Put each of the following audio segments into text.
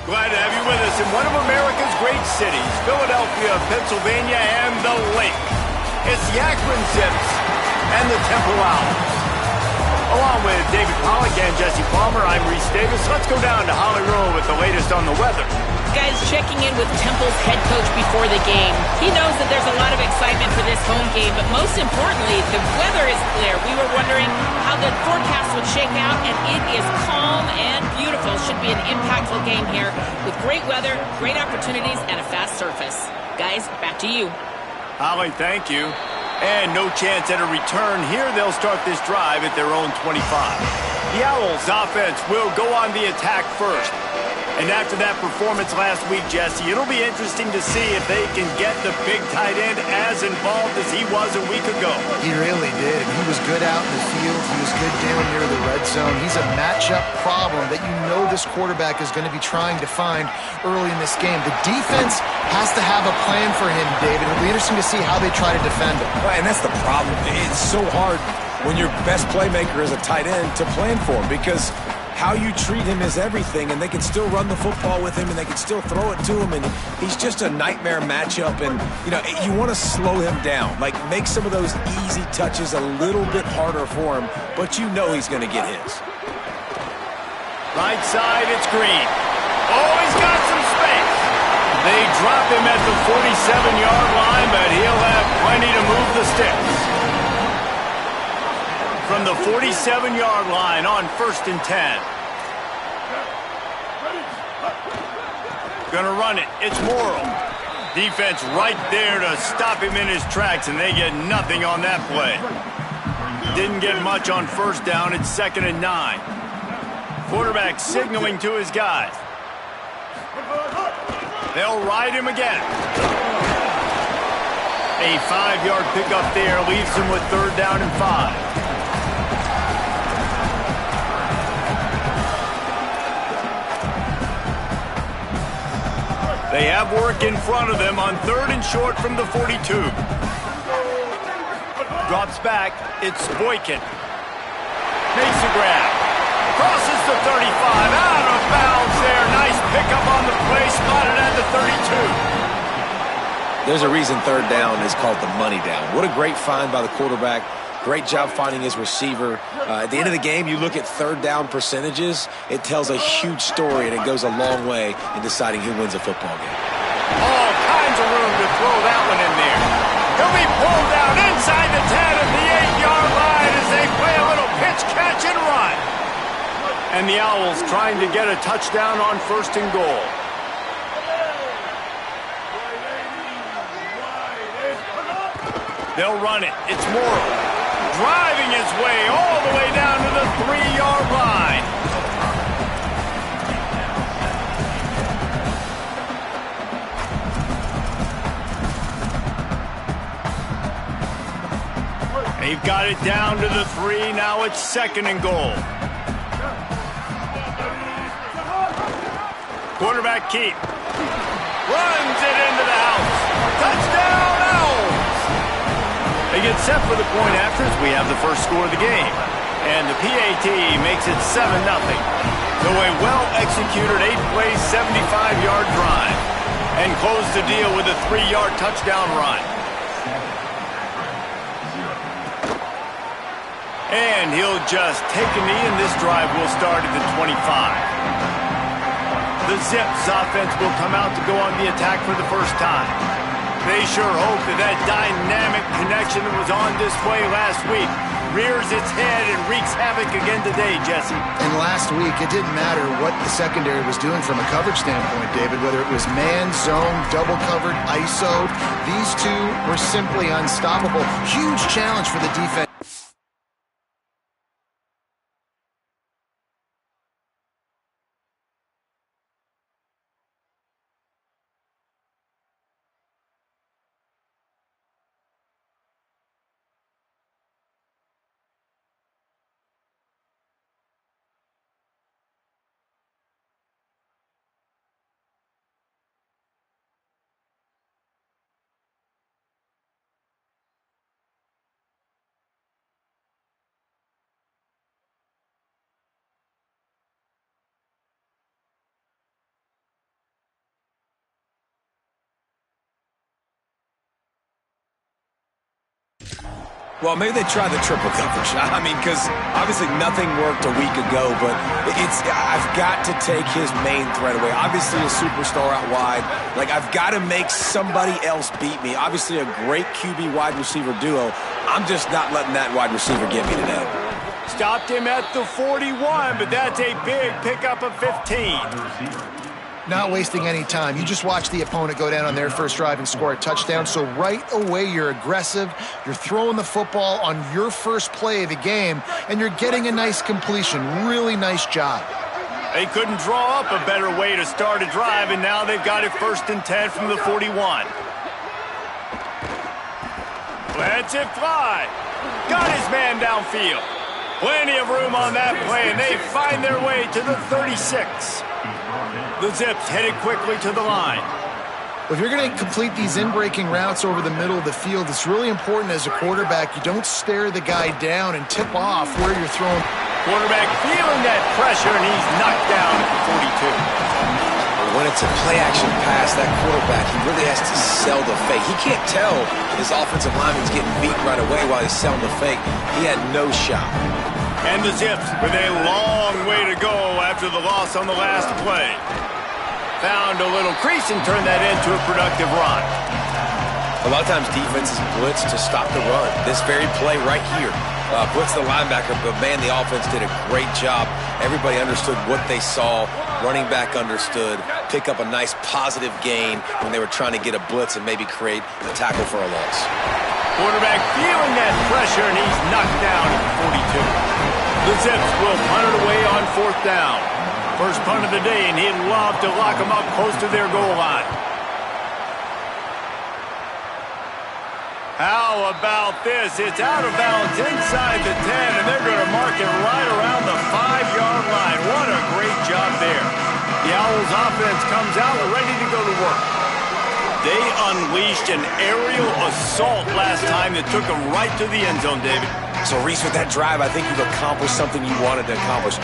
Glad to have you with us in one of America's great cities, Philadelphia, Pennsylvania, and the Lake. It's the Akron Zips and the Temple Owls. Along with David Pollack and Jesse Palmer, I'm Reese Davis. Let's go down to Holly Rowe with the latest on the weather. Guys, checking in with Temple's head coach before the game. He knows that there's a lot of excitement for this home game, but most importantly, the weather is clear. We were wondering how the forecast would shake out, and it is calm and beautiful. Should be an impactful game here with great weather, great opportunities, and a fast surface. Guys, back to you. Holly, thank you. And no chance at a return here. They'll start this drive at their own 25. The Owls' offense will go on the attack first. And after that performance last week, Jesse, it'll be interesting to see if they can get the big tight end as involved as he was a week ago. He really did. He was good out in the field. He was good down near the red zone. He's a matchup problem that you know this quarterback is going to be trying to find early in this game. The defense has to have a plan for him, David. It'll be interesting to see how they try to defend him. Well, and that's the problem. It's so hard when your best playmaker is a tight end to plan for him, because how you treat him is everything, and they can still run the football with him, and they can still throw it to him, and he's just a nightmare matchup. And, you know, you want to slow him down, like make some of those easy touches a little bit harder for him, but you know he's going to get his. Right side, it's Green. Oh, he's got some space. They drop him at the 47-yard line, but he'll have plenty to move the sticks. From the 47-yard line on 1st and 10. Gonna run it. It's Morrill. Defense right there to stop him in his tracks, and they get nothing on that play. Didn't get much on 1st down. It's 2nd and 9. Quarterback signaling to his guys. They'll ride him again. A 5-yard pickup there leaves him with 3rd down and 5. They have work in front of them on 3rd and short from the 42. Drops back. It's Boykin. Makes the grab. Crosses the 35. Out of bounds there. Nice pickup on the play. Spotted at the 32. There's a reason 3rd down is called the money down. What a great find by the quarterback. Great job finding his receiver. At the end of the game, you look at 3rd down percentages. It tells a huge story, and it goes a long way in deciding who wins a football game. All kinds of room to throw that one in there. He'll be pulled down inside the 10 of the 8-yard line as they play a little pitch, catch, and run. And the Owls trying to get a touchdown on 1st and goal. They'll run it. It's Morrill. Driving his way all the way down to the 3-yard line. They've got it down to the 3. Now it's 2nd and goal. Quarterback keep. Runs it into the house. Touchdown, Owls! They get set for the point after as we have the first score of the game. And the PAT makes it 7-0. So a well-executed 8-play, 75-yard drive. And close the deal with a 3-yard touchdown run. And he'll just take a knee, and this drive will start at the 25. The Zips offense will come out to go on the attack for the first time. They sure hope that dynamic connection that was on display last week rears its head and wreaks havoc again today, Jesse. And last week, it didn't matter what the secondary was doing from a coverage standpoint, David, whether it was man, zone, double covered, ISO'd. These two were simply unstoppable. Huge challenge for the defense. Well, maybe they tried the triple coverage. I mean, because obviously nothing worked a week ago, but I've got to take his main threat away. Obviously a superstar out wide. Like, I've got to make somebody else beat me. Obviously a great QB wide receiver duo. I'm just not letting that wide receiver get me today. Stopped him at the 41, but that's a big pickup of 15. Not wasting any time. You just watch the opponent go down on their first drive and score a touchdown. So right away, you're aggressive. You're throwing the football on your first play of the game, and you're getting a nice completion. Really nice job. They couldn't draw up a better way to start a drive, and now they've got it 1st and 10 from the 41. Lets it fly. Got his man downfield. Plenty of room on that play, and they find their way to the 36. The Zips headed quickly to the line. If you're going to complete these in-breaking routes over the middle of the field, it's really important as a quarterback you don't stare the guy down and tip off where you're throwing. Quarterback feeling that pressure, and he's knocked down at the 42. When it's a play-action pass, that quarterback, he really has to sell the fake. He can't tell his offensive lineman's getting beat right away while he's selling the fake. He had no shot. And the Zips with a long way to go after the loss on the last play. Found a little crease and turned that into a productive run. A lot of times defenses blitz to stop the run. This very play right here, blitz the linebacker, but man, the offense did a great job. Everybody understood what they saw. Running back understood. Pick up a nice positive gain when they were trying to get a blitz and maybe create a tackle for a loss. Quarterback feeling that pressure, and he's knocked down at the 42. The Zips will punt it away on 4th down. First punt of the day, and he'd love to lock them up close to their goal line. How about this? It's out of bounds inside the 10, and they're going to mark it right around the 5-yard line. What a great job there. The Owls offense comes out ready to go to work. They unleashed an aerial assault last time that took them right to the end zone, David. So, Reese, with that drive, I think you've accomplished something you wanted to accomplish.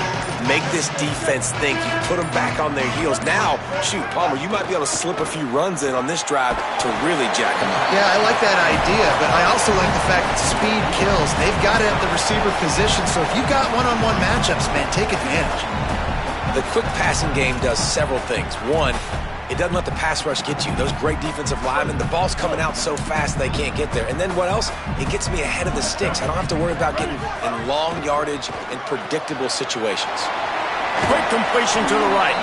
Make this defense think. You put them back on their heels. Now, shoot, Palmer, you might be able to slip a few runs in on this drive to really jack them up. Yeah, I like that idea, but I also like the fact that speed kills. They've got it at the receiver position, so if you've got one-on-one matchups, man, take advantage. The quick passing game does several things. One, it doesn't let the pass rush get you. Those great defensive linemen, the ball's coming out so fast they can't get there. And then what else? It gets me ahead of the sticks. I don't have to worry about getting in long yardage and predictable situations. Quick completion to the right.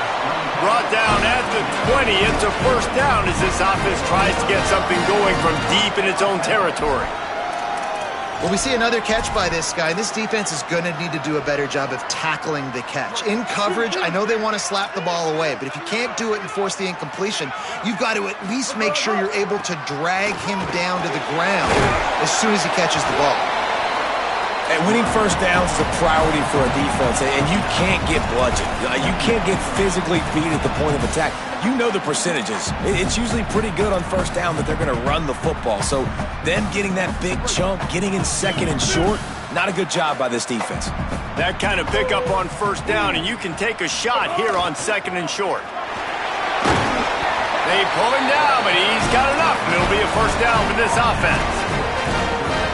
Brought down at the 20. It's a 1st down as this offense tries to get something going from deep in its own territory. Well, we see another catch by this guy. This defense is going to need to do a better job of tackling the catch. In coverage, I know they want to slap the ball away, but if you can't do it and force the incompletion, you've got to at least make sure you're able to drag him down to the ground as soon as he catches the ball. And winning 1st downs is a priority for a defense, and you can't get bludgeoned. You can't get physically beat at the point of attack. You know the percentages. It's usually pretty good on 1st down that they're going to run the football. So them getting that big chunk, getting in 2nd and short, not a good job by this defense. That kind of pickup on 1st down, and you can take a shot here on 2nd and short. They pull him down, but he's got enough, and it'll be a 1st down for this offense.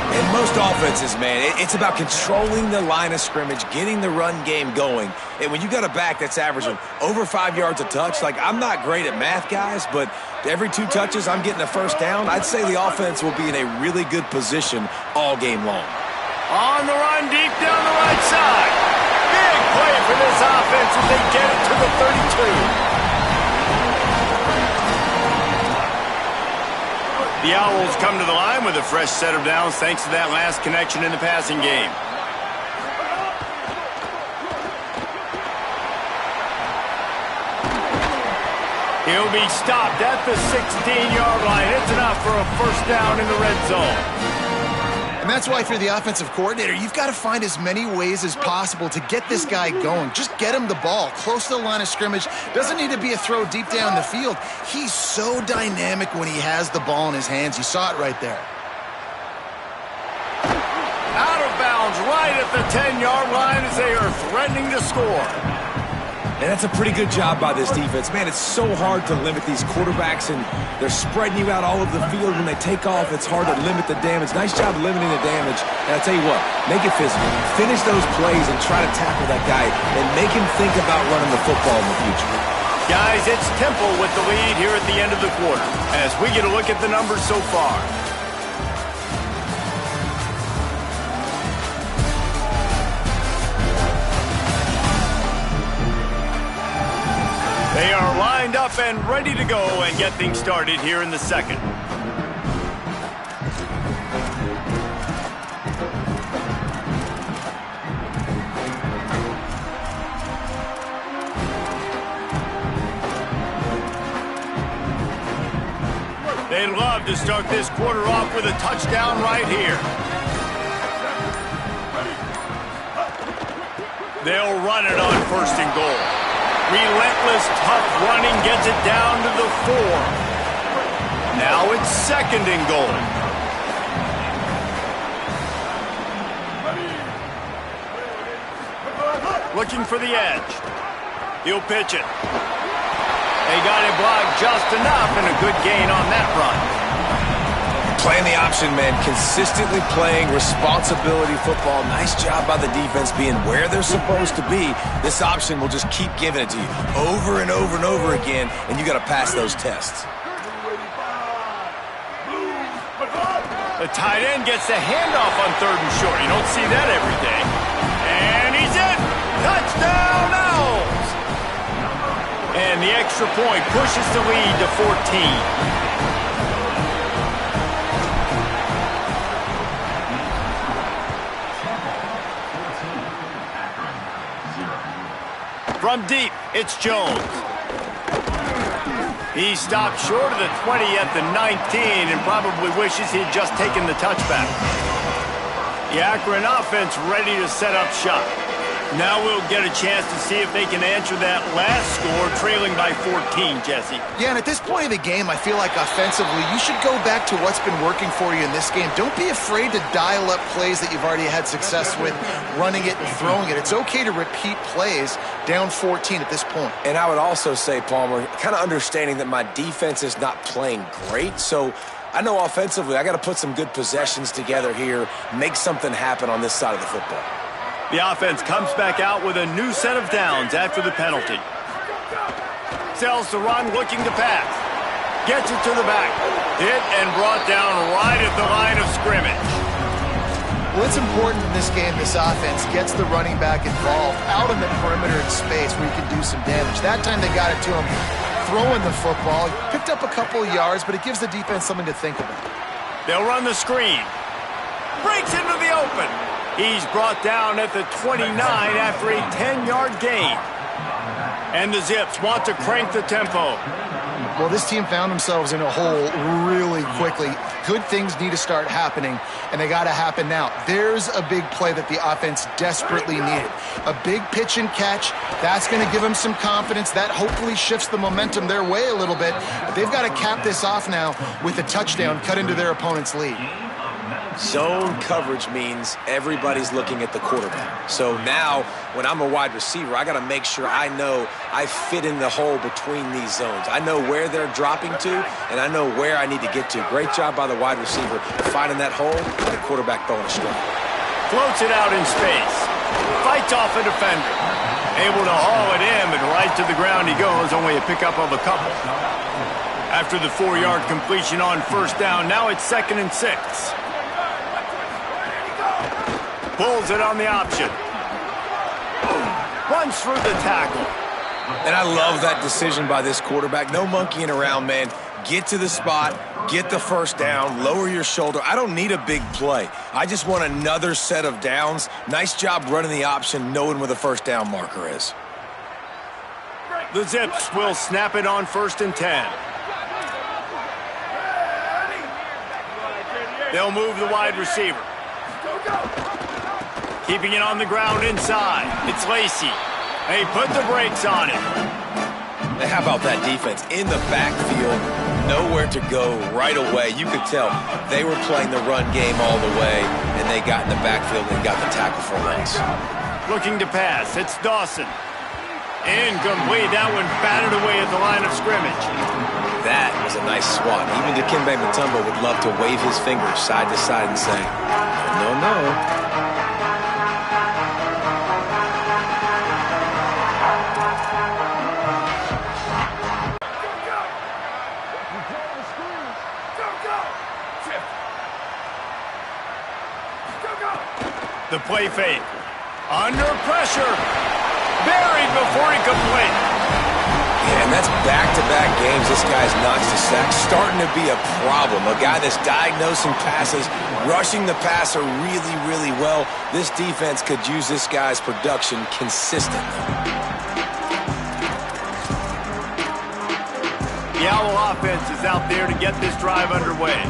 In most offenses, man, it's about controlling the line of scrimmage, getting the run game going. And when you got a back that's averaging over 5 yards a touch, like, I'm not great at math, guys, but every 2 touches I'm getting a 1st down, I'd say the offense will be in a really good position all game long. On the run, deep down the right side. Big play for this offense as they get it to the 32. The Owls come to the line with a fresh set of downs thanks to that last connection in the passing game. He'll be stopped at the 16-yard line. It's enough for a 1st down in the red zone. And that's why, for the offensive coordinator, you've got to find as many ways as possible to get this guy going. Just get him the ball close to the line of scrimmage. Doesn't need to be a throw deep down the field. He's so dynamic when he has the ball in his hands. You saw it right there. Out of bounds right at the 10-yard line as they are threatening to score. And that's a pretty good job by this defense. Man, it's so hard to limit these quarterbacks, and they're spreading you out all over the field. When they take off, it's hard to limit the damage. Nice job limiting the damage. And I'll tell you what, make it physical. Finish those plays and try to tackle that guy and make him think about running the football in the future. Guys, it's Temple with the lead here at the end of the quarter as we get a look at the numbers so far. They are lined up and ready to go and get things started here in the second. They'd love to start this quarter off with a touchdown right here. They'll run it on first and goal. Relentless, tough running gets it down to the 4. Now it's second and goal. Looking for the edge. He'll pitch it. They got it blocked just enough, and a good gain on that run. Playing the option, man. Consistently playing responsibility football. Nice job by the defense being where they're supposed to be. This option will just keep giving it to you over and over and over again, and you got to pass those tests. The tight end gets the handoff on third and short. You don't see that every day. And he's in. Touchdown, Owls! And the extra point pushes the lead to 14. From deep, it's Jones. He stopped short of the 20 at the 19 and probably wishes he'd just taken the touchback. The Akron offense ready to set up shop. Now we'll get a chance to see if they can answer that last score, trailing by 14, Jesse. Yeah, and at this point of the game, I feel like offensively, you should go back to what's been working for you in this game. Don't be afraid to dial up plays that you've already had success with, running it and throwing it. It's okay to repeat plays down 14 at this point. And I would also say, Palmer, kind of understanding that my defense is not playing great, so I know offensively I got to put some good possessions together here, make something happen on this side of the football. The offense comes back out with a new set of downs after the penalty. Sells the run, looking to pass. Gets it to the back. Hit and brought down right at the line of scrimmage. Well, it's important in this game, this offense gets the running back involved out in the perimeter in space where you can do some damage. That time they got it to him throwing the football. Picked up a couple of yards, but it gives the defense something to think about. They'll run the screen. Breaks into the open. He's brought down at the 29 after a 10-yard gain. And the Zips want to crank the tempo. Well, this team found themselves in a hole really quickly. Good things need to start happening, and they got to happen now. There's a big play that the offense desperately needed. A big pitch and catch. That's going to give them some confidence. That hopefully shifts the momentum their way a little bit. But they've got to cap this off now with a touchdown cut into their opponent's lead. Zone coverage means everybody's looking at the quarterback. So now, when I'm a wide receiver, I got to make sure I know I fit in the hole between these zones. I know where they're dropping to, and I know where I need to get to. Great job by the wide receiver finding that hole, and the quarterback throwing a strike. Floats it out in space. Fights off a defender. Able to haul it in, but right to the ground he goes, only a pickup of a couple. After the 4-yard completion on first down, now it's 2nd and 6. Pulls it on the option. Runs through the tackle. And I love that decision by this quarterback. No monkeying around, man. Get to the spot, get the first down, lower your shoulder. I don't need a big play. I just want another set of downs. Nice job running the option, knowing where the first down marker is. The Zips will snap it on 1st and 10. They'll move the wide receiver. Keeping it on the ground inside. It's Lacey. They put the brakes on it. And how about that defense? In the backfield, nowhere to go right away. You could tell they were playing the run game all the way, and they got in the backfield and got the tackle for a loss. Looking to pass. It's Dawson. Incomplete. That one batted away at the line of scrimmage. That was a nice swat. Even Dikembe Mutombo would love to wave his fingers side to side and say, no, no. The play fake. Under pressure. Buried before he could play. Yeah, and that's back-to-back games this guy's notched a sack. Starting to be a problem. A guy that's diagnosing passes, rushing the passer really, really well. This defense could use this guy's production consistently. The Owl offense is out there to get this drive underway.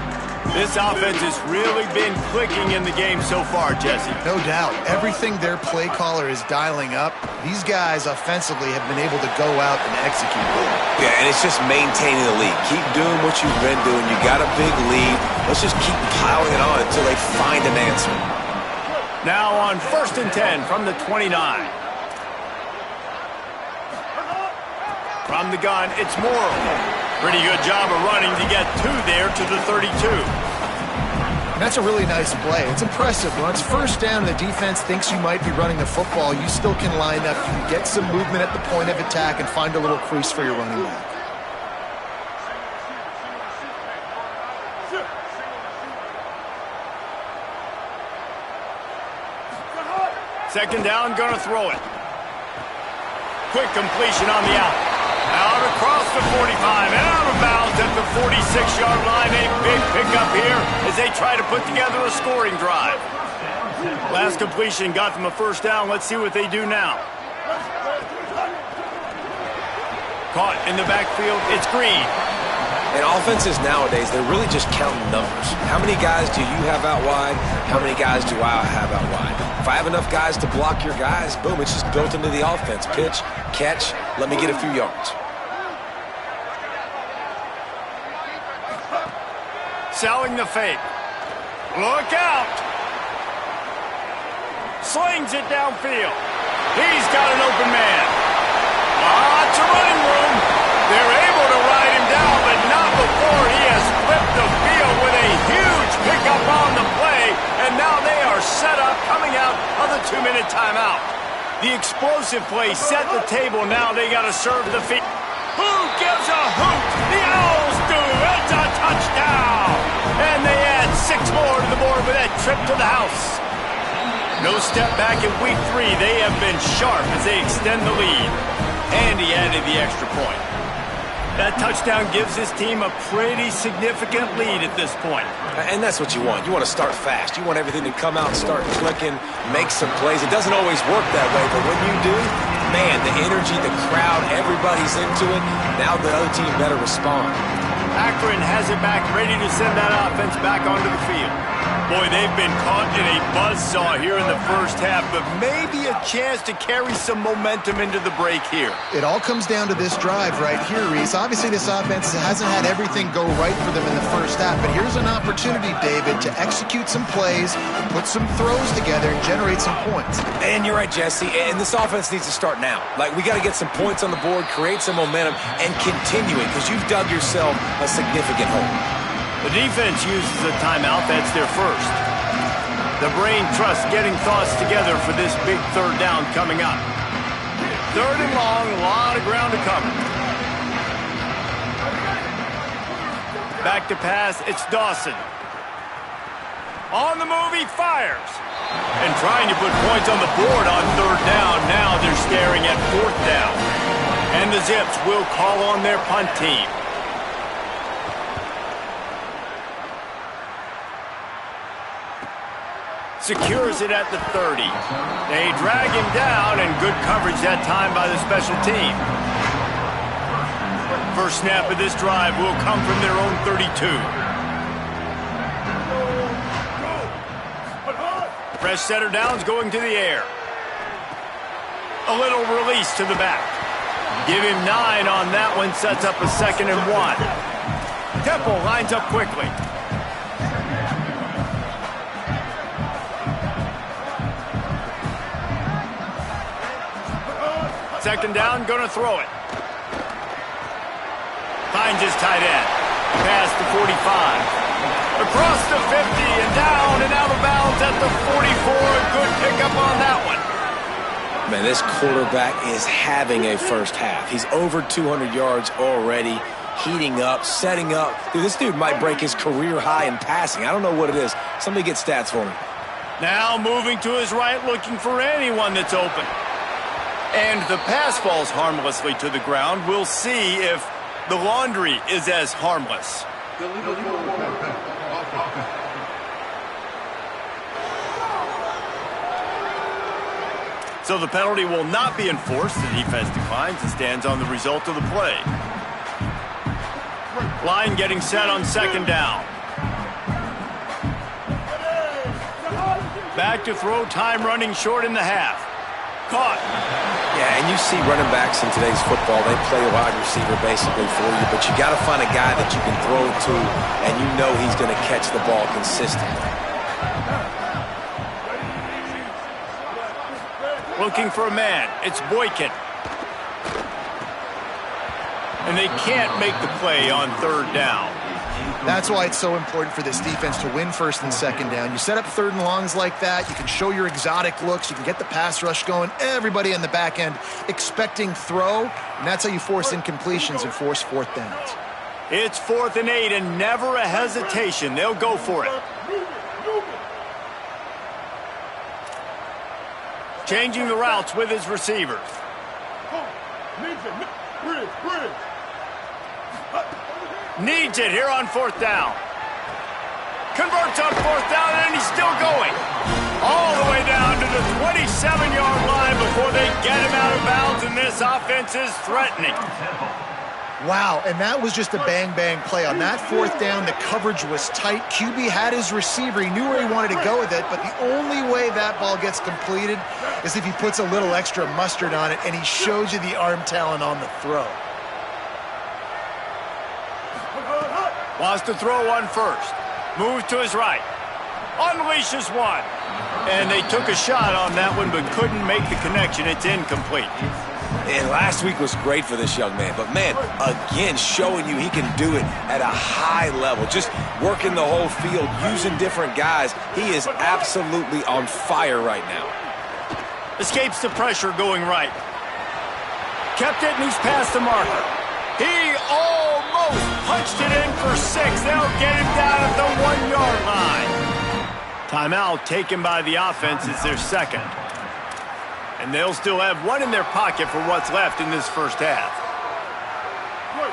This offense has really been clicking in the game so far, Jesse. No doubt. Everything their play caller is dialing up, these guys offensively have been able to go out and execute well. Yeah, and it's just maintaining the lead. Keep doing what you've been doing. You got a big lead. Let's just keep piling it on until they find an answer. Now on 1st and 10 from the 29. From the gun, it's Morrow. Pretty good job of running to get two there to the 32. And that's a really nice play. It's impressive. When it's first down and the defense thinks you might be running the football, you still can line up. You can get some movement at the point of attack and find a little crease for your running back. Second down, gonna throw it. Quick completion on the out. Out across the 45 and out of bounds at the 46-yard line. A big pickup here as they try to put together a scoring drive. Last completion got them a first down. Let's see what they do now. Caught in the backfield. It's Green. And offenses nowadays, they're really just counting numbers. How many guys do you have out wide? How many guys do I have out wide? If I have enough guys to block your guys, boom, it's just built into the offense. Pitch, catch, let me get a few yards. Selling the fake. Look out. Slings it downfield. He's got an open man. Lots of running room. They're able to ride him down, but not before he has flipped the field with a huge pickup on the play, and now they are set up coming out of the 2-minute timeout. The explosive play set the table. Now they got to serve the feet. Who gives a hoot? The Owls do. It's a touchdown. And they add 6 more to the board with that trip to the house. No step back in week 3. They have been sharp as they extend the lead. And he added the extra point. That touchdown gives his team a pretty significant lead at this point. And that's what you want. You want to start fast. You want everything to come out and start clicking, make some plays. It doesn't always work that way, but when you do, man, the energy, the crowd, everybody's into it. Now the other team better respond. Akron has it back, ready to send that offense back onto the field. Boy, they've been caught in a buzzsaw here in the first half, but maybe a chance to carry some momentum into the break here. It all comes down to this drive right here, Reese. Obviously, this offense hasn't had everything go right for them in the first half, but here's an opportunity, David, to execute some plays, put some throws together, and generate some points. And you're right, Jesse, and this offense needs to start now. Like, we got to get some points on the board, create some momentum, and continue it, because you've dug yourself a significant hole. The defense uses a timeout. That's their first. The brain trust getting thoughts together for this big third down coming up. Third and long, a lot of ground to cover. Back to pass, it's Dawson. On the move, he fires. And trying to put points on the board on third down. Now they're staring at fourth down. And the Zips will call on their punt team. Secures it at the 30. They drag him down, and good coverage that time by the special team. First snap of this drive will come from their own 32. Fresh setter downs going to the air. A little release to the back. Give him 9 on that one, sets up a 2nd and 1. Temple lines up quickly. Second down, going to throw it. Finds his tight end. Past the 45. Across the 50 and down and out of bounds at the 44. A good pickup on that one. Man, this quarterback is having a first half. He's over 200 yards already, heating up, setting up. Dude, this dude might break his career high in passing. I don't know what it is. Somebody get stats for me. Now moving to his right, looking for anyone that's open. And the pass falls harmlessly to the ground. We'll see if the laundry is as harmless. So the penalty will not be enforced. The defense declines and stands on the result of the play. Line getting set on second down. Back to throw, time running short in the half. Caught. Yeah, and you see running backs in today's football, they play a wide receiver basically for you, but you got to find a guy that you can throw to, and you know he's going to catch the ball consistently. Looking for a man. It's Boykin. And they can't make the play on third down. That's why it's so important for this defense to win first and second down. You set up third and longs like that. You can show your exotic looks. You can get the pass rush going. Everybody in the back end expecting throw. And that's how you force incompletions and force fourth downs. It's 4th and 8 and never a hesitation. They'll go for it. Changing the routes with his receivers. Needs it here on 4th down. Converts on 4th down, and he's still going. All the way down to the 27-yard line before they get him out of bounds, and this offense is threatening. Wow, and that was just a bang-bang play. On that 4th down, the coverage was tight. QB had his receiver. He knew where he wanted to go with it, but the only way that ball gets completed is if he puts a little extra mustard on it, and he shows you the arm talent on the throw. Wants to throw on first. Moves to his right. Unleashes one. And they took a shot on that one, but couldn't make the connection. It's incomplete. And last week was great for this young man. But, man, again, showing you he can do it at a high level. Just working the whole field, using different guys. He is absolutely on fire right now. Escapes the pressure going right. Kept it, and he's past the marker. He almost punched it in for 6. They'll get him down at the 1-yard line. Timeout taken by the offense. It's their second. And they'll still have one in their pocket for what's left in this first half.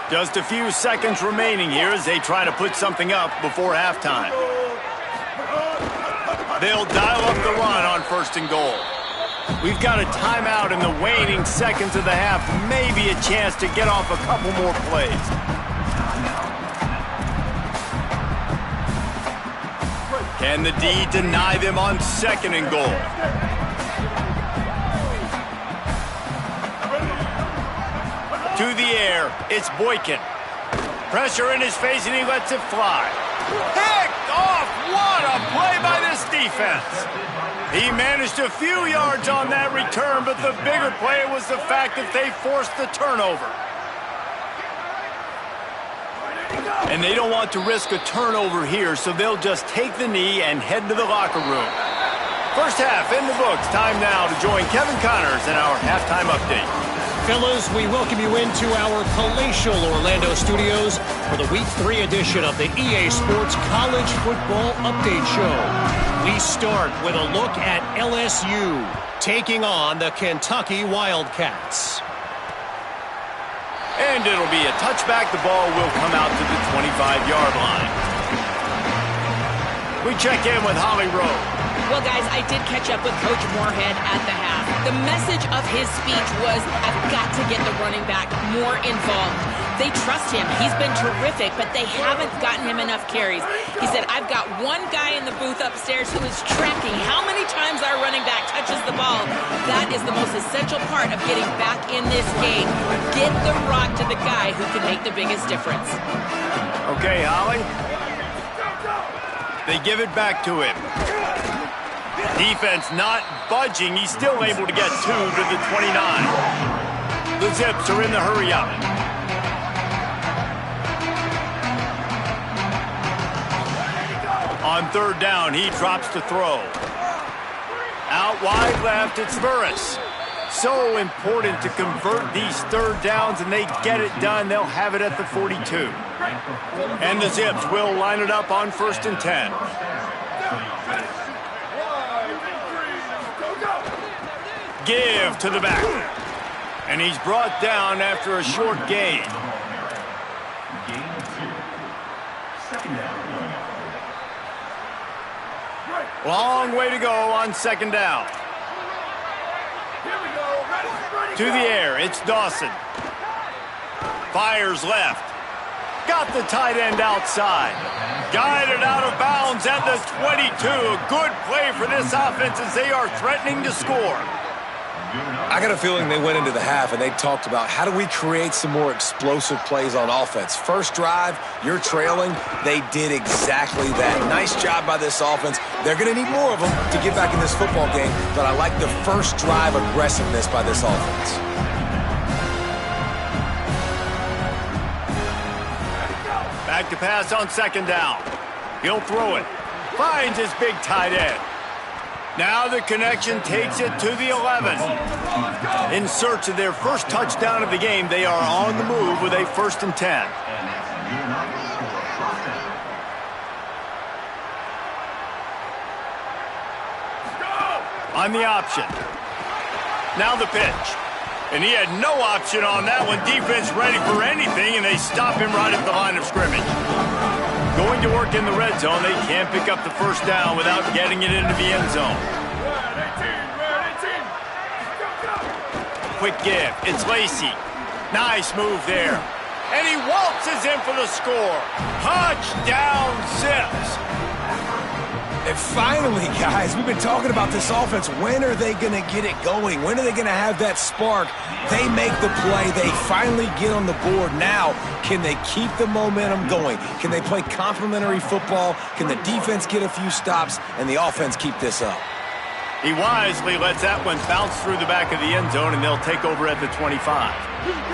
Just a few seconds remaining here as they try to put something up before halftime. They'll dial up the run on 1st and goal. We've got a timeout in the waning seconds of the half. Maybe a chance to get off a couple more plays. Can the D deny them on 2nd and goal? To the air, it's Boykin. Pressure in his face, and he lets it fly. Picked off! What a play by this defense! He managed a few yards on that return, but the bigger play was the fact that they forced the turnover. And they don't want to risk a turnover here, so they'll just take the knee and head to the locker room. First half in the books. Time now to join Kevin Connors in our halftime update. Fellas, we welcome you into our palatial Orlando studios for the Week 3 edition of the EA Sports College Football Update Show. We start with a look at LSU taking on the Kentucky Wildcats. And it'll be a touchback. The ball will come out to the 25-yard line. We check in with Holly Rowe. Well, guys, I did catch up with Coach Moorhead at the half. The message of his speech was, I've got to get the running back more involved. They trust him. He's been terrific, but they haven't gotten him enough carries. He said, I've got one guy in the booth upstairs who is tracking how many times our running back touches the ball. That is the most essential part of getting back in this game. Get the rock to the guy who can make the biggest difference. Okay, Holly. They give it back to him. Defense not budging. He's still able to get 2 to the 29. The Zips are in the hurry-up. On third down, he drops to throw. Out wide left, it's Burris. So important to convert these third downs, and they get it done. They'll have it at the 42. And the Zips will line it up on 1st and 10. Give to the back. And he's brought down after a short gain. Long way to go on 2nd down. To the air, it's Dawson. Fires left. Got the tight end outside. Guided out of bounds at the 22. A good play for this offense as they are threatening to score. I got a feeling they went into the half and they talked about how do we create some more explosive plays on offense. First drive, you're trailing. They did exactly that. Nice job by this offense. They're going to need more of them to get back in this football game, but I like the first drive aggressiveness by this offense. Back to pass on 2nd down. He'll throw it. Finds his big tight end. Now the connection takes it to the 11. In search of their first touchdown of the game, they are on the move with a 1st and 10. On the option. Now the pitch. And he had no option on that one. Defense ready for anything, and they stop him right at the line of scrimmage. Going to work in the red zone. They can't pick up the 1st down without getting it into the end zone. Quick give. It's Lacey. Nice move there. And he waltzes in for the score. Touchdown, Zips. And finally, guys, we've been talking about this offense. When are they going to get it going? When are they going to have that spark? They make the play. They finally get on the board. Now, can they keep the momentum going? Can they play complementary football? Can the defense get a few stops and the offense keep this up? He wisely lets that one bounce through the back of the end zone, and they'll take over at the 25.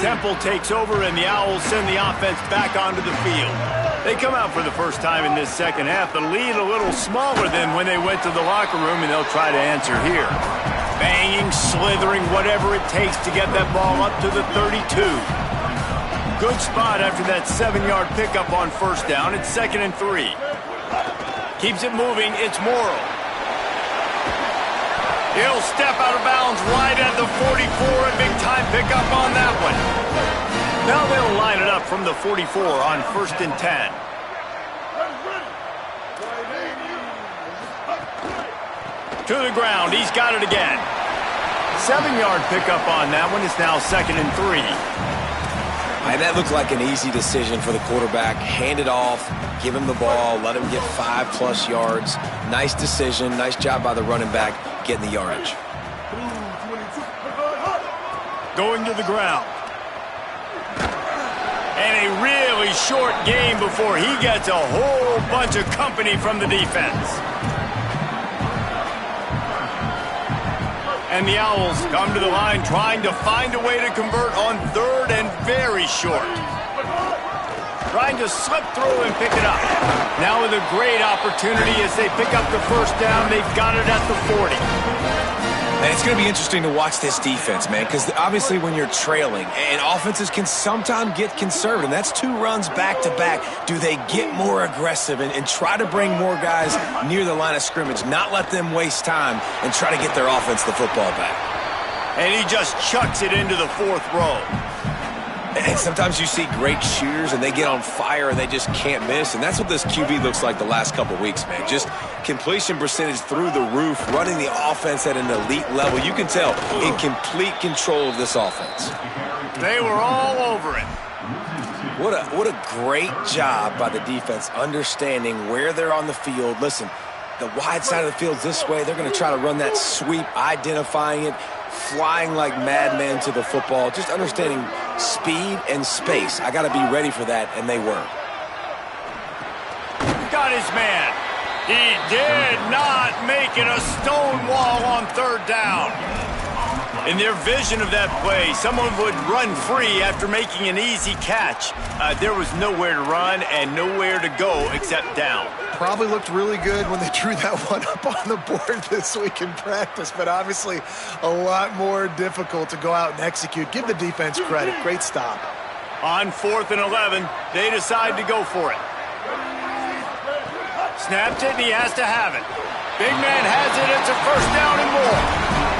Temple takes over, and the Owls send the offense back onto the field. They come out for the first time in this second half. The lead a little smaller than when they went to the locker room, and they'll try to answer here. Banging, slithering, whatever it takes to get that ball up to the 32. Good spot after that 7-yard pickup on 1st down. It's 2nd and 3. Keeps it moving. It's Morrow. He'll step out of bounds right at the 44. A big-time pickup on that one. Now they'll line it up from the 44 on 1st and 10. To the ground. He's got it again. 7-yard pickup on that one. It's now 2nd and 3. And that looked like an easy decision for the quarterback. Hand it off, give him the ball, let him get 5+ yards. Nice decision. Nice job by the running back getting the yardage. Going to the ground. And a really short game before he gets a whole bunch of company from the defense. And the Owls come to the line trying to find a way to convert on 3rd and very short. Trying to slip through and pick it up. Now with a great opportunity as they pick up the 1st down. They've got it at the 40. And it's going to be interesting to watch this defense, man, because obviously when you're trailing, and offenses can sometimes get conservative, that's 2 runs back-to-back. Do they get more aggressive and try to bring more guys near the line of scrimmage, not let them waste time, and try to get their offense the football back? And he just chucks it into the 4th row. And sometimes you see great shooters, and they get on fire, and they just can't miss. And that's what this QB looks like the last couple weeks, man. Just completion percentage through the roof, running the offense at an elite level. You can tell in complete control of this offense. They were all over it. What a great job by the defense understanding where they're on the field. Listen, the wide side of the field's this way. They're going to try to run that sweep, identifying it, flying like madmen to the football, just understanding speed and space. I got to be ready for that, and they were. Got his man. He did not make it a stone wall on 3rd down. In their vision of that play, someone would run free after making an easy catch. There was nowhere to run and nowhere to go except down. Probably looked really good when they drew that one up on the board this week in practice, but obviously a lot more difficult to go out and execute. Give the defense credit. Great stop. On 4th and 11, they decide to go for it. Snapped it, and he has to have it. Big man has it. It's a first down and more.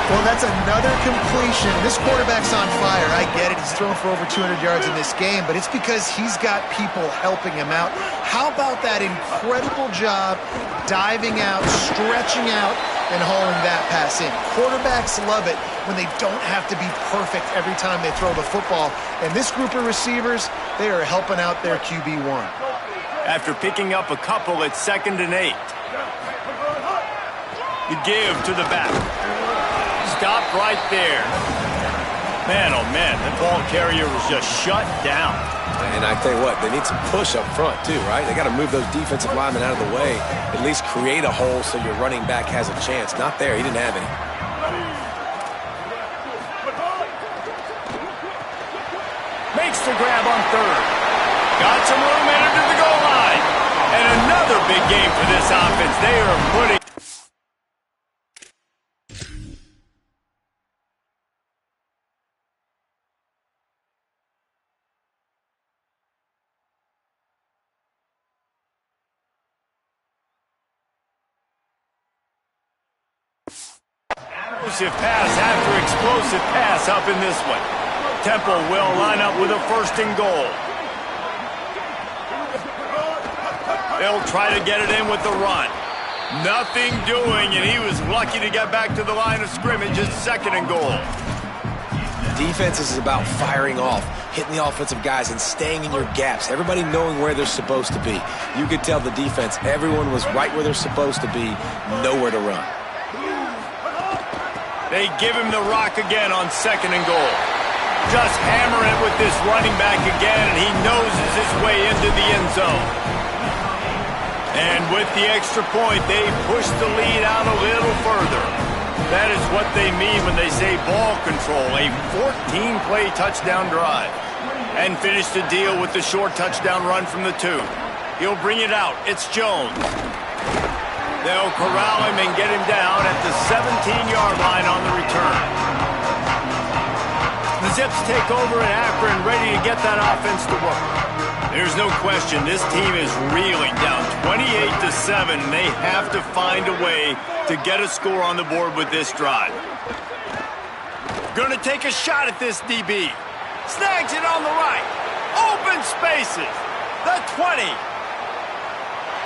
Well, that's another completion. This quarterback's on fire. I get it. He's thrown for over 200 yards in this game, but it's because he's got people helping him out. How about that incredible job diving out, stretching out, and hauling that pass in? Quarterbacks love it when they don't have to be perfect every time they throw the football. And this group of receivers, they are helping out their QB1. After picking up a couple at 2nd and 8. The give to the back. Stopped right there. Man, oh man, the ball carrier was just shut down. And I tell you what, they need some push up front too, right? They got to move those defensive linemen out of the way, at least create a hole so your running back has a chance. Not there, he didn't have any. Makes the grab on 3rd. Got some room, entered to the goal line. And another big game for this offense. They are putting... Explosive pass after explosive pass up in this one. Temple will line up with a 1st and goal. They'll try to get it in with the run. Nothing doing, and he was lucky to get back to the line of scrimmage at 2nd and goal. Defense is about firing off, hitting the offensive guys, and staying in your gaps. Everybody knowing where they're supposed to be. You could tell the defense, everyone was right where they're supposed to be, nowhere to run. They give him the rock again on 2nd and goal. Just hammer it with this running back again, and he noses his way into the end zone. And with the extra point, they push the lead out a little further. That is what they mean when they say ball control, a 14-play touchdown drive. And finish the deal with the short touchdown run from the 2. He'll bring it out. It's Jones. They'll corral him and get him down at the 17-yard line on the return. The Zips take over in Akron, ready to get that offense to work. There's no question this team is reeling down 28-7, and they have to find a way to get a score on the board with this drive. Going to take a shot at this DB. Snags it on the right. Open spaces. The 20.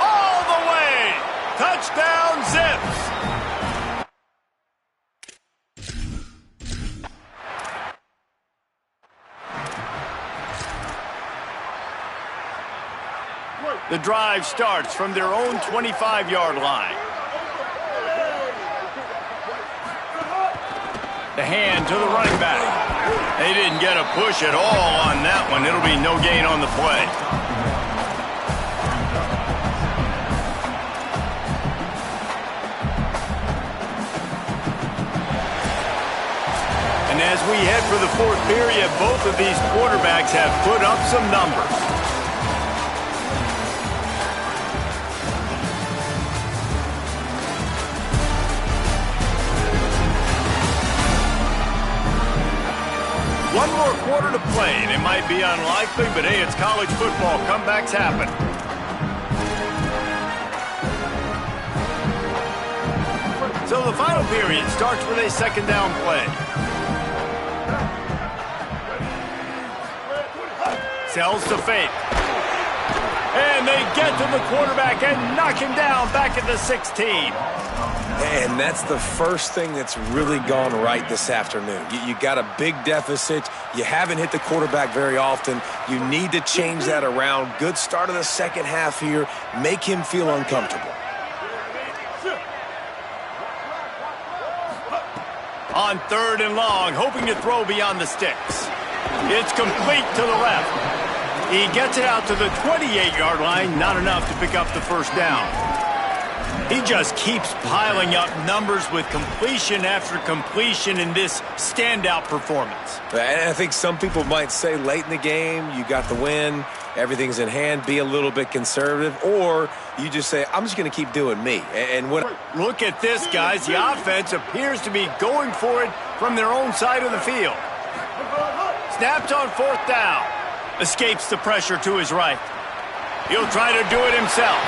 All the way. Touchdown, Zips! The drive starts from their own 25-yard line. The hand to the running back. They didn't get a push at all on that one. It'll be no gain on the play. And as we head for the 4th period, both of these quarterbacks have put up some numbers. One more quarter to play, and it might be unlikely, but hey, it's college football. Comebacks happen. So the final period starts with a 2nd down play. Sells to fake. And they get to the quarterback and knock him down back at the 16. And that's the first thing that's really gone right this afternoon. You got a big deficit. You haven't hit the quarterback very often. You need to change that around. Good start of the 2nd half here. Make him feel uncomfortable. On 3rd and long, hoping to throw beyond the sticks. It's complete to the left. He gets it out to the 28-yard line. Not enough to pick up the 1st down. He just keeps piling up numbers with completion after completion in this standout performance. And I think some people might say late in the game, you got the win, everything's in hand, be a little bit conservative, or you just say, I'm just going to keep doing me. And what? Look at this, guys. The offense appears to be going for it from their own side of the field. Snapped on 4th down. Escapes the pressure to his right. He'll try to do it himself.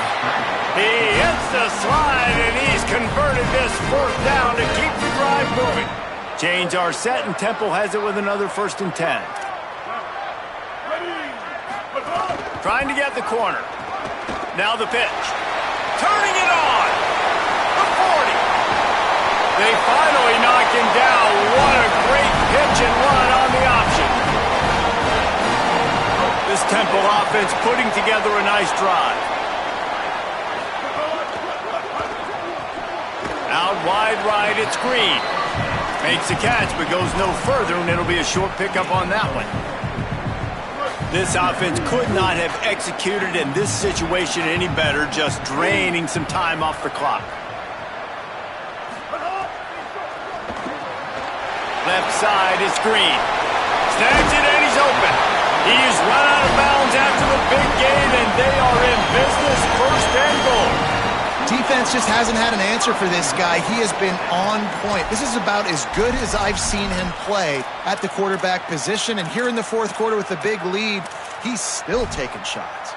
He hits the slide, and he's converted this 4th down to keep the drive moving. Change our set, and Temple has it with another 1st and 10. Trying to get the corner. Now the pitch. Turning it on. The 40. They finally knock him down. What a great pitch and run on the option. This Temple offense putting together a nice drive. Out wide right, it's Green. Makes the catch, but goes no further, and it'll be a short pickup on that one. This offense could not have executed in this situation any better, just draining some time off the clock. Left side is Green. Snags it, and he's open. He's run out of bounds after the big gain, and they are in business, 1st and goal. Defense just hasn't had an answer for this guy. He has been on point. This is about as good as I've seen him play at the quarterback position. And here in the 4th quarter with the big lead, he's still taking shots.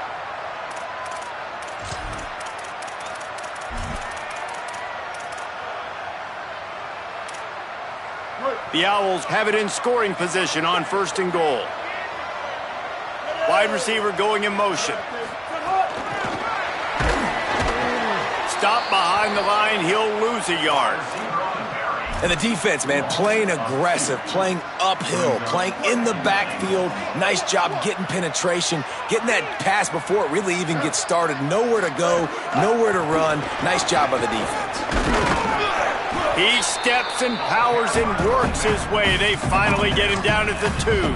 The Owls have it in scoring position on 1st and goal. Wide receiver going in motion. Stop behind the line, he'll lose a yard. And the defense, man, playing aggressive, playing uphill, playing in the backfield. Nice job getting penetration, getting that pass before it really even gets started. Nowhere to go, nowhere to run. Nice job by the defense. He steps and powers and works his way. They finally get him down at the 2.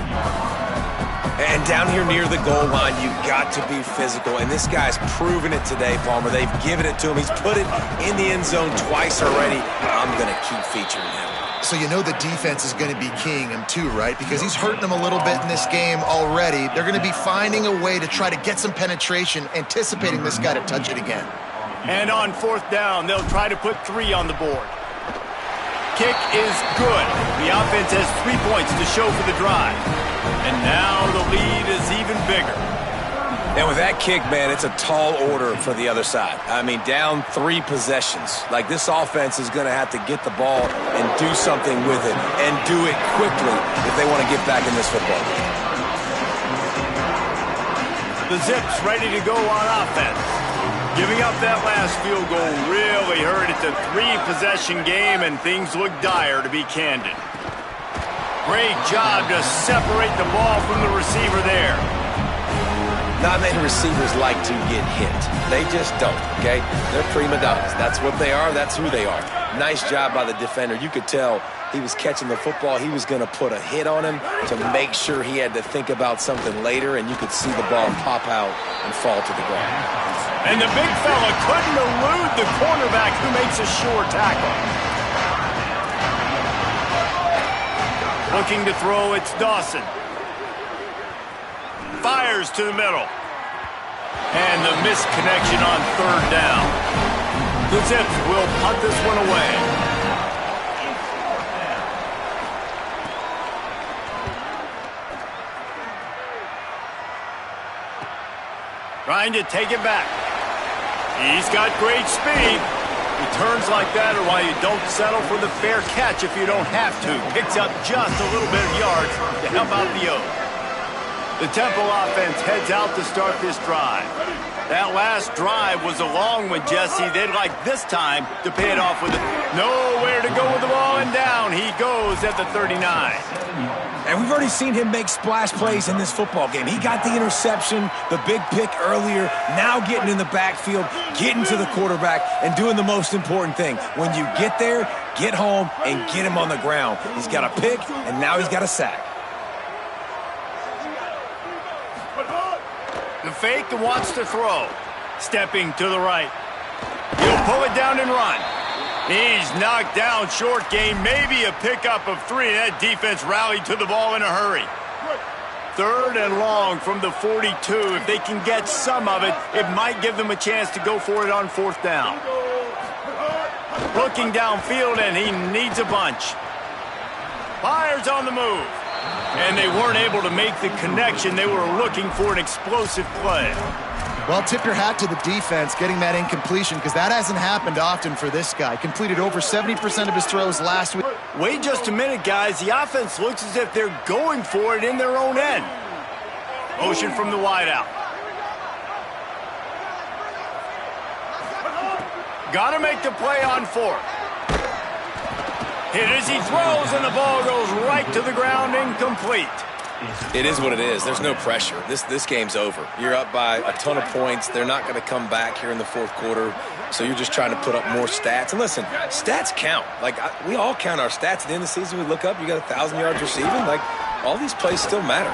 And down here near the goal line, you've got to be physical. And this guy's proven it today, Palmer. They've given it to him. He's put it in the end zone twice already. I'm going to keep featuring him. So you know the defense is going to be keying him too, right? Because he's hurting them a little bit in this game already. They're going to be finding a way to try to get some penetration, anticipating this guy to touch it again. And on 4th down, they'll try to put 3 on the board. Kick is good. The offense has 3 points to show for the drive. And now the lead is even bigger. And with that kick, man, it's a tall order for the other side. I mean, down 3 possessions. Like, this offense is going to have to get the ball and do something with it, and do it quickly if they want to get back in this football game. The Zips ready to go on offense. Giving up that last field goal really hurt. It's a 3-possession game, and things look dire, to be candid. Great job to separate the ball from the receiver there. Not many receivers like to get hit. They just don't, okay? They're prima donnas. That's what they are. That's who they are. Nice job by the defender. You could tell he was catching the football. He was going to put a hit on him to make sure he had to think about something later, and you could see the ball pop out and fall to the ground. And the big fella couldn't elude the cornerback who makes a sure tackle. Looking to throw, it's Dawson. Fires to the middle. And the missed connection on 3rd down. The Zips will punt this one away. Trying to take it back. He's got great speed. Returns like that are why you don't settle for the fair catch if you don't have to. Picks up just a little bit of yards to help out the O's. The Temple offense heads out to start this drive. That last drive was a long one, Jesse. They'd like this time to pay it off with it. Nowhere to go with the ball, and down he goes at the 39. And we've already seen him make splash plays in this football game. He got the interception, the big pick earlier, now getting in the backfield, getting to the quarterback, and doing the most important thing. When you get there, get home, and get him on the ground. He's got a pick, and now he's got a sack. The fake wants to throw. Stepping to the right. He'll pull it down and run. He's knocked down short game, maybe a pickup of 3. That defense rallied to the ball in a hurry. 3rd and long from the 42. If they can get some of it, it might give them a chance to go for it on 4th down. Looking downfield, and he needs a bunch. Fires on the move. And they weren't able to make the connection. They were looking for an explosive play. Well, tip your hat to the defense getting that incompletion, because that hasn't happened often for this guy. Completed over 70% of his throws last week. Wait just a minute, guys. The offense looks as if they're going for it in their own end. Motion from the wideout. Got to make the play on 4th. Hit as he throws, and the ball goes right to the ground, incomplete. It is what it is. There's no pressure. This game's over. You're up by a ton of points. They're not going to come back here in the 4th quarter, so you're just trying to put up more stats. And listen, stats count. Like, we all count our stats. At the end of the season, we look up, you got 1,000 yards receiving. Like, all these plays still matter.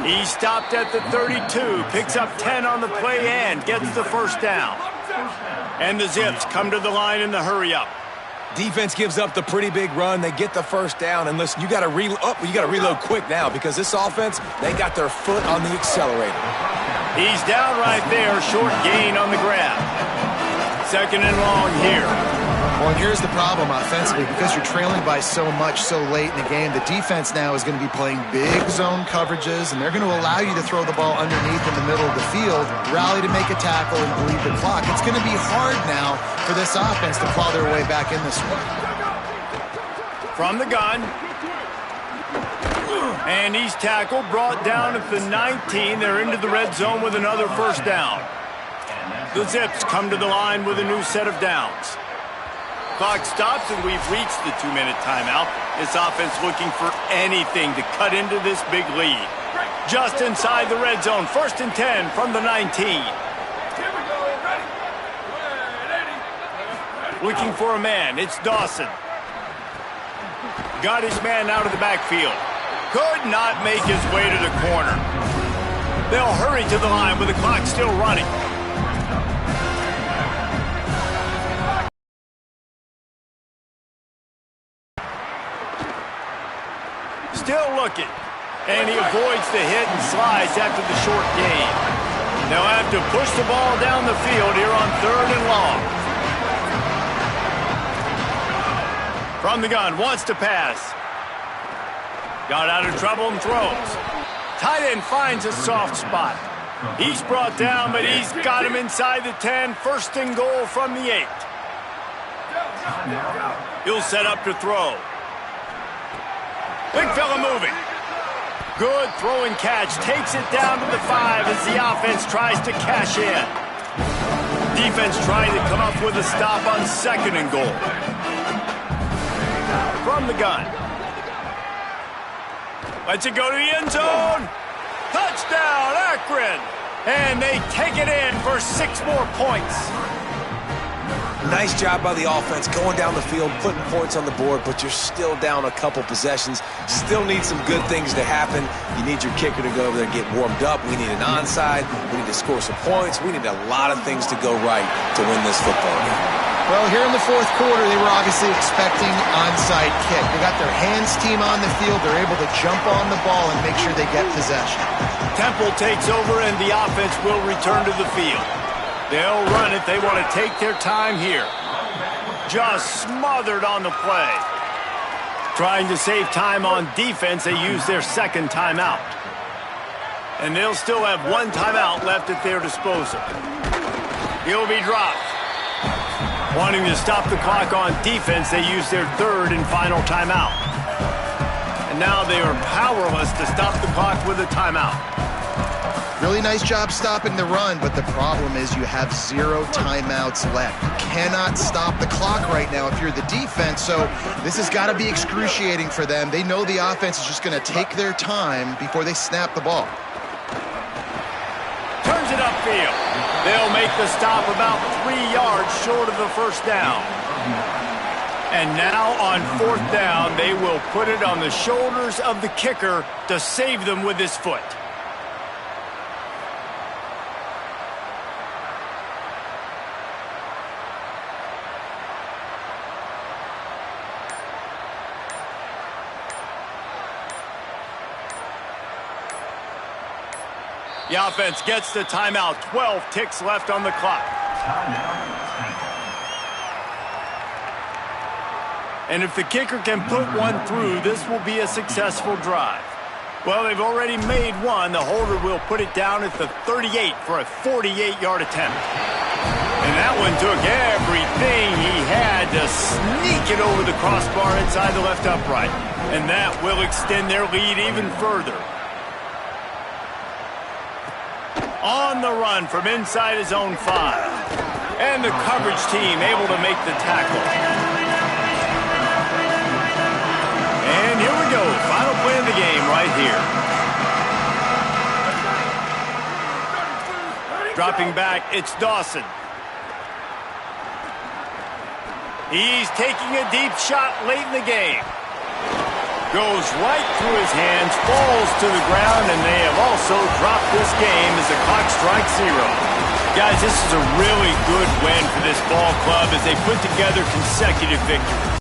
He stopped at the 32, picks up 10 on the play and gets the 1st down. And the Zips come to the line in the hurry-up. Defense gives up the pretty big run. They get the 1st down. And listen, you got to reload quick now, because this offense, they got their foot on the accelerator. He's down right there, short gain on the grab. 2nd and long here. Well, and here's the problem offensively, because you're trailing by so much so late in the game. The defense now is going to be playing big zone coverages, and they're going to allow you to throw the ball underneath in the middle of the field, rally to make a tackle, and bleed the clock. It's going to be hard now for this offense to claw their way back in this one. From the gun. And he's tackled, brought down at the 19. They're into the red zone with another 1st down. The Zips come to the line with a new set of downs. Clock stops, and we've reached the 2-minute timeout. This offense looking for anything to cut into this big lead. Just inside the red zone, 1st and 10 from the 19. Looking for a man, it's Dawson. Got his man out of the backfield. Could not make his way to the corner. They'll hurry to the line with the clock still running. Still looking. And he avoids the hit and slides after the short gain. They'll have to push the ball down the field here on 3rd and long. From the gun, wants to pass. Got out of trouble and throws. Tight end finds a soft spot. He's brought down, but he's got him inside the 10. 1st and goal from the 8. He'll set up to throw. Big fella moving. Good throw and catch. Takes it down to the 5 as the offense tries to cash in. Defense trying to come up with a stop on 2nd and goal. From the gun. Lets it go to the end zone. Touchdown, Akron. And they take it in for 6 more points. Nice job by the offense going down the field, putting points on the board, but you're still down a couple possessions. Still need some good things to happen. You need your kicker to go over there and get warmed up. We need an onside. We need to score some points. We need a lot of things to go right to win this football game. Well, here in the 4th quarter, they were obviously expecting onside kick. They got their hands team on the field. They're able to jump on the ball and make sure they get possession. Temple takes over, and the offense will return to the field. They'll run it. They want to take their time here. Just smothered on the play. Trying to save time on defense, they use their 2nd timeout. And they'll still have 1 timeout left at their disposal. He'll be dropped. Wanting to stop the clock on defense, they use their 3rd and final timeout. And now they are powerless to stop the clock with a timeout. Really nice job stopping the run, but the problem is you have 0 timeouts left. You cannot stop the clock right now if you're the defense, so this has got to be excruciating for them. They know the offense is just going to take their time before they snap the ball. Turns it upfield. They'll make the stop about 3 yards short of the 1st down. And now on 4th down, they will put it on the shoulders of the kicker to save them with his foot. The offense gets the timeout. 12 ticks left on the clock. And if the kicker can put one through, this will be a successful drive. Well, they've already made one. The holder will put it down at the 38 for a 48-yard attempt. And that one took everything he had to sneak it over the crossbar inside the left upright. And that will extend their lead even further. On the run from inside his own 5. And the coverage team able to make the tackle. And here we go. Final play of the game right here. Dropping back, it's Dawson. He's taking a deep shot late in the game. Goes right through his hands, falls to the ground, and they have also dropped this game as the clock strikes 0. Guys, this is a really good win for this ball club as they put together consecutive victories.